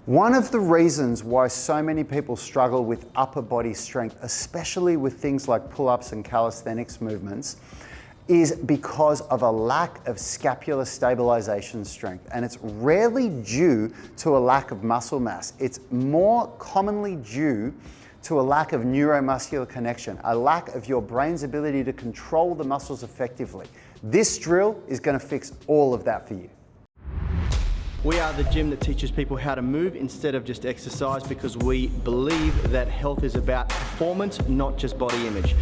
One of the reasons why so many people struggle with upper body strength, especially with things like pull-ups and calisthenics movements, is because of a lack of scapular stabilization strength. And it's rarely due to a lack of muscle mass. It's more commonly due to a lack of neuromuscular connection, a lack of your brain's ability to control the muscles effectively. This drill is going to fix all of that for you. We are the gym that teaches people how to move instead of just exercise, because we believe that health is about performance, not just body image.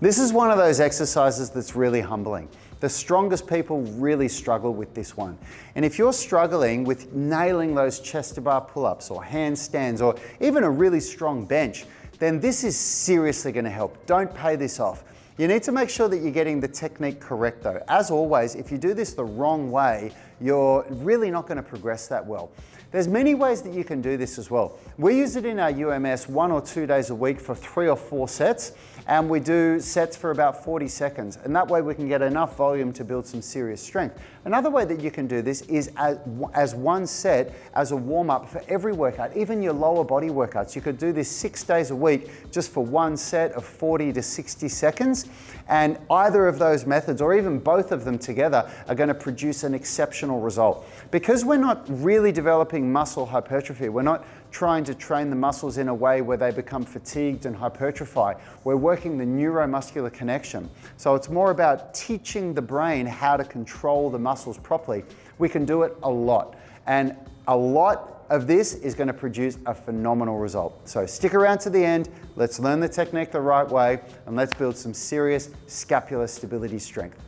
This is one of those exercises that's really humbling. The strongest people really struggle with this one. And if you're struggling with nailing those chest to bar pull-ups or handstands or even a really strong bench, then this is seriously going to help. Don't pay this off. You need to make sure that you're getting the technique correct though. As always, if you do this the wrong way, you're really not going to progress that well. There's many ways that you can do this as well. We use it in our UMS 1 or 2 days a week for 3 or 4 sets, and we do sets for about 40 seconds. And that way we can get enough volume to build some serious strength. Another way that you can do this is as one set as a warm-up for every workout, even your lower body workouts. You could do this 6 days a week just for one set of 40 to 60 seconds. And either of those methods, or even both of them together, are going to produce an exceptional result. Because we're not really developing muscle hypertrophy, we're not trying to train the muscles in a way where they become fatigued and hypertrophy. We're working the neuromuscular connection. So it's more about teaching the brain how to control the muscles properly. We can do it a lot. And a lot of this is going to produce a phenomenal result. So stick around to the end, let's learn the technique the right way, and let's build some serious scapular stability strength.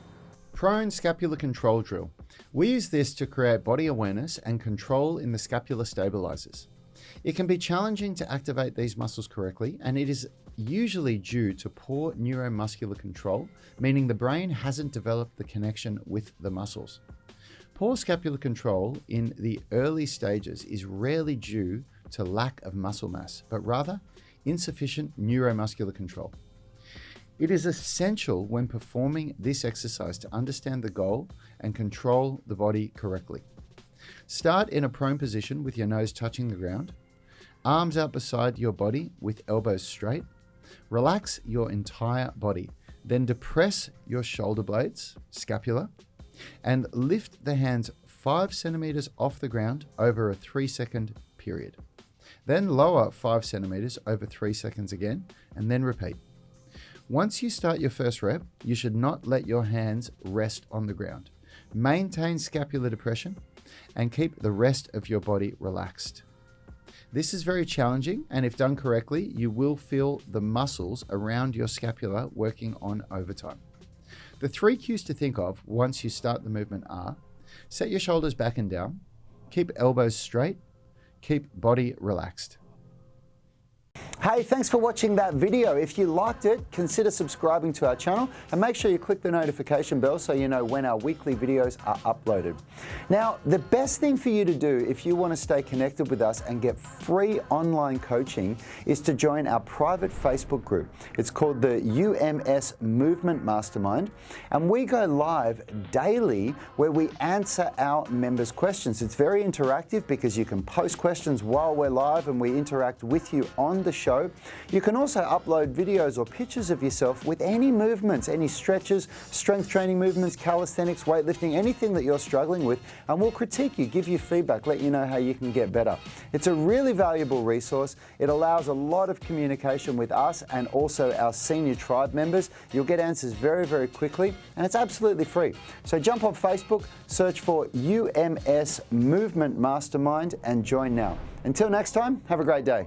Prone scapular control drill. We use this to create body awareness and control in the scapular stabilizers. It can be challenging to activate these muscles correctly, and it is usually due to poor neuromuscular control, meaning the brain hasn't developed the connection with the muscles. Poor scapular control in the early stages is rarely due to lack of muscle mass, but rather insufficient neuromuscular control. It is essential when performing this exercise to understand the goal and control the body correctly. Start in a prone position with your nose touching the ground, arms out beside your body with elbows straight. Relax your entire body, then depress your shoulder blades, scapula, and lift the hands 5 centimeters off the ground over a 3-second period. Then lower 5 centimeters over 3 seconds again, and then repeat. Once you start your first rep, you should not let your hands rest on the ground. Maintain scapular depression and keep the rest of your body relaxed. This is very challenging, and if done correctly, you will feel the muscles around your scapula working on overtime. The 3 cues to think of once you start the movement are: set your shoulders back and down, keep elbows straight, keep body relaxed. Hey, thanks for watching that video. If you liked it, consider subscribing to our channel and make sure you click the notification bell so you know when our weekly videos are uploaded. Now, the best thing for you to do if you want to stay connected with us and get free online coaching is to join our private Facebook group. It's called the UMS Movement Mastermind, and we go live daily where we answer our members' questions. It's very interactive because you can post questions while we're live and we interact with you on the show. You can also upload videos or pictures of yourself with any movements, any stretches, strength training movements, calisthenics, weightlifting, anything that you're struggling with, and we'll critique you, give you feedback, let you know how you can get better. It's a really valuable resource. It allows a lot of communication with us and also our senior tribe members. You'll get answers very, very quickly, and it's absolutely free. So jump on Facebook, search for UMS Movement Mastermind and join now. Until next time, have a great day.